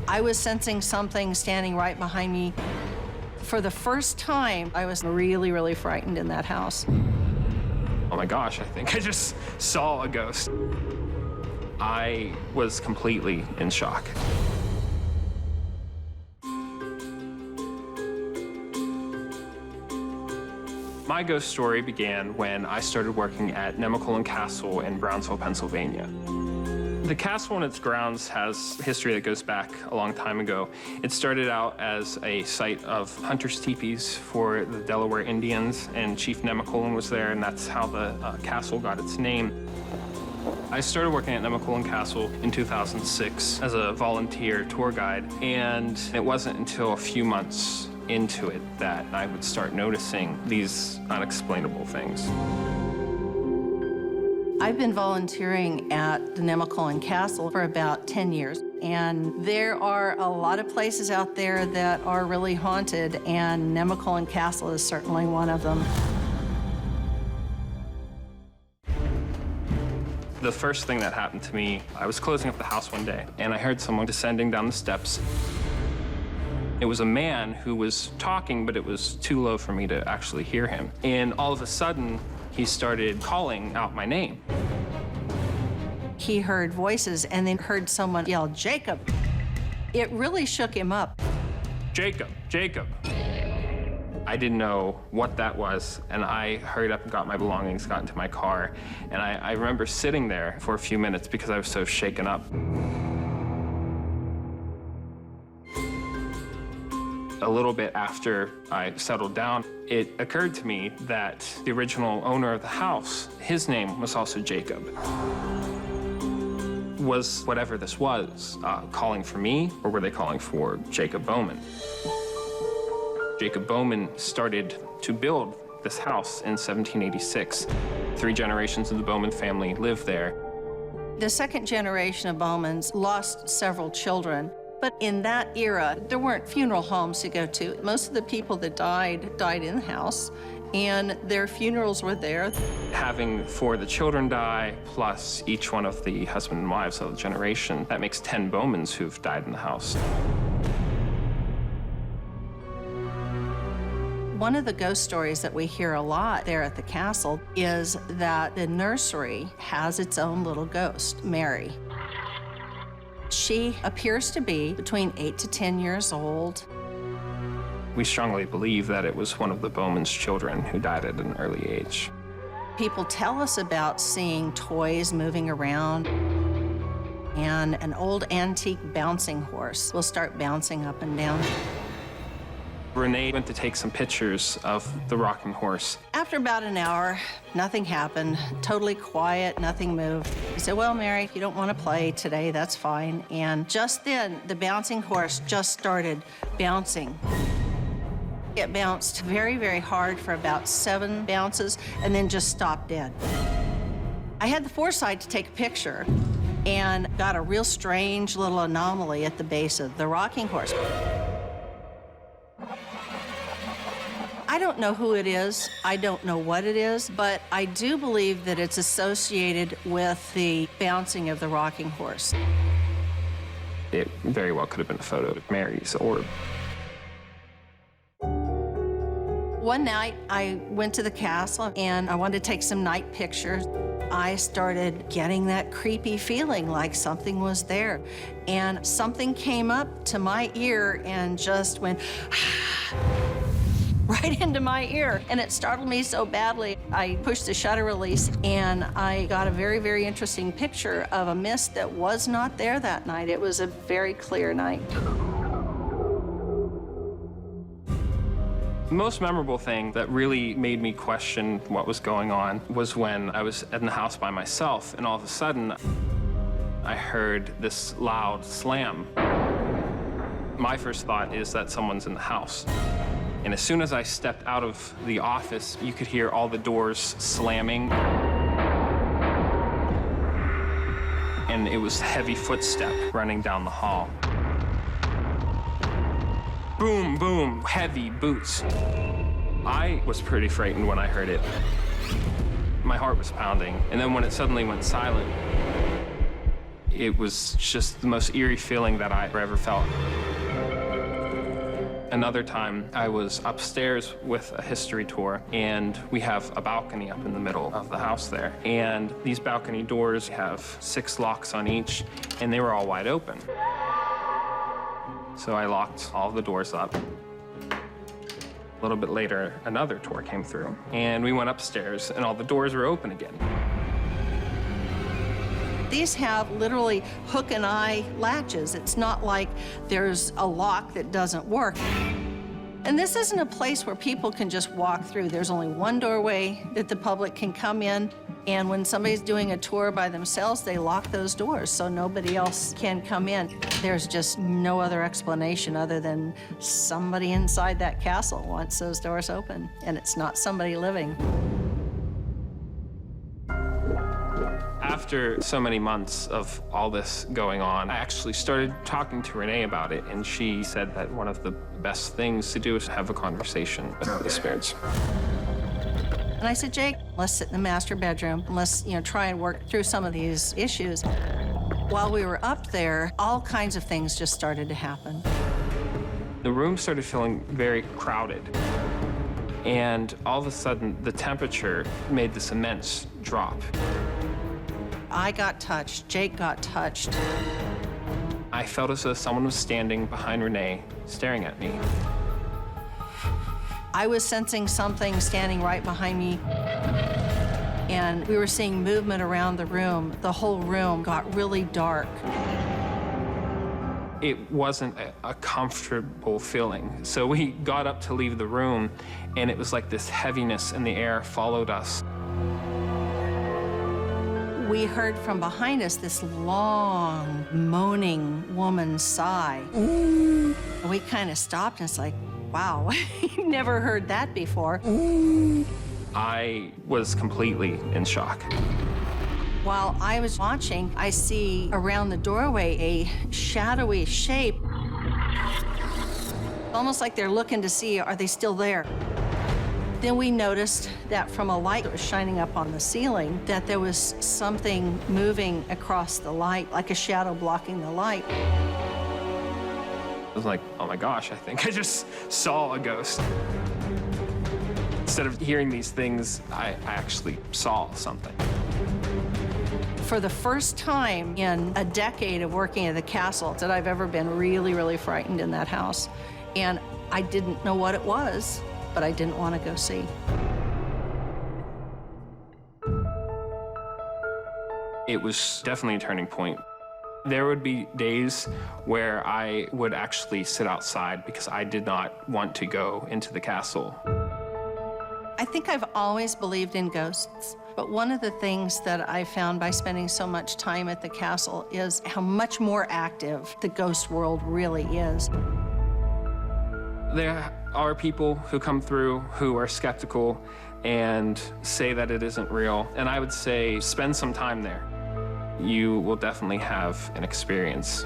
I was sensing something standing right behind me. For the first time, I was really, really frightened in that house. Oh my gosh, I think I just saw a ghost. I was completely in shock. My ghost story began when I started working at Nemacolin Castle in Brownsville, Pennsylvania. The castle and its grounds has history that goes back a long time ago. It started out as a site of hunters' teepees for the Delaware Indians, and Chief Nemacolin was there, and that's how the castle got its name. I started working at Nemacolin Castle in 2006 as a volunteer tour guide, and it wasn't until a few months into it that I would start noticing these unexplainable things. I've been volunteering at the Nemacolin Castle for about 10 years, and there are a lot of places out there that are really haunted, and Nemacolin Castle is certainly one of them. The first thing that happened to me, I was closing up the house one day, and I heard someone descending down the steps. It was a man who was talking, but it was too low for me to actually hear him. And all of a sudden, he started calling out my name. He heard voices and then heard someone yell, "Jacob." It really shook him up. Jacob, Jacob. I didn't know what that was, and I hurried up and got my belongings, got into my car, and I remember sitting there for a few minutes because I was so shaken up. A little bit after I settled down, it occurred to me that the original owner of the house, his name was also Jacob. Was whatever this was calling for me, or were they calling for Jacob Bowman? Jacob Bowman started to build this house in 1786. 3 generations of the Bowman family lived there. The second generation of Bowmans lost several children. But in that era, there weren't funeral homes to go to. Most of the people that died in the house, and their funerals were there. Having 4 of the children die, plus each one of the husband and wives of the generation, that makes 10 Bowmans who've died in the house. One of the ghost stories that we hear a lot there at the castle is that the nursery has its own little ghost, Mary. She appears to be between 8 to 10 years old. We strongly believe that it was one of the Bowman's children who died at an early age. People tell us about seeing toys moving around, and an old antique bouncing horse will start bouncing up and down. Renee went to take some pictures of the rocking horse. After about an hour, nothing happened, totally quiet, nothing moved. He said, "Well, Mary, if you don't want to play today, that's fine." And just then, the bouncing horse just started bouncing. It bounced very, very hard for about 7 bounces and then just stopped dead. I had the foresight to take a picture and got a real strange little anomaly at the base of the rocking horse. I don't know who it is, I don't know what it is, but I do believe that it's associated with the bouncing of the rocking horse. It very well could have been a photo of Mary's orb. One night, I went to the castle and I wanted to take some night pictures. I started getting that creepy feeling like something was there. And something came up to my ear and just went right into my ear. And it startled me so badly, I pushed the shutter release and I got a very, very interesting picture of a mist that was not there that night. It was a very clear night. The most memorable thing that really made me question what was going on was when I was in the house by myself, and all of a sudden, I heard this loud slam. My first thought is that someone's in the house. And as soon as I stepped out of the office, you could hear all the doors slamming. And it was a heavy footstep running down the hall. Boom, boom, heavy boots. I was pretty frightened when I heard it. My heart was pounding, and then when it suddenly went silent, It was just the most eerie feeling that I ever felt. Another time, I was upstairs with a history tour, and we have a balcony up in the middle of the house there. And these balcony doors have 6 locks on each, and they were all wide open. So I locked all the doors up. A little bit later, another tour came through, and we went upstairs, and all the doors were open again. These have literally hook and eye latches. It's not like there's a lock that doesn't work. And this isn't a place where people can just walk through. There's only one doorway that the public can come in. And when somebody's doing a tour by themselves, they lock those doors so nobody else can come in. There's just no other explanation other than somebody inside that castle wants those doors open, and it's not somebody living. After so many months of all this going on, I actually started talking to Renee about it, and she said that one of the best things to do is have a conversation with the spirits. And I said, Jake, let's sit in the master bedroom and let's, try and work through some of these issues. While we were up there, all kinds of things just started to happen. The room started feeling very crowded, and all of a sudden, the temperature made this immense drop. I got touched, Jake got touched. I felt as though someone was standing behind Renee, staring at me. I was sensing something standing right behind me, and we were seeing movement around the room. The whole room got really dark. It wasn't a comfortable feeling. So we got up to leave the room, and it was like this heaviness in the air followed us. We heard from behind us this long, moaning woman's sigh. Ooh. We kind of stopped, and it's like, wow, never heard that before. Ooh. I was completely in shock. While I was watching, I see around the doorway a shadowy shape. Almost like they're looking to see, are they still there? Then we noticed that from a light that was shining up on the ceiling, that there was something moving across the light, like a shadow blocking the light. I was like, oh my gosh, I think I just saw a ghost. Instead of hearing these things, I actually saw something. For the first time in a decade of working at the castle that I've ever been really, really frightened in that house. And I didn't know what it was, but I didn't want to go see. It was definitely a turning point. There would be days where I would actually sit outside because I did not want to go into the castle. I think I've always believed in ghosts, but one of the things that I found by spending so much time at the castle is how much more active the ghost world really is. There are people who come through who are skeptical and say that it isn't real, and I would say spend some time there. You will definitely have an experience.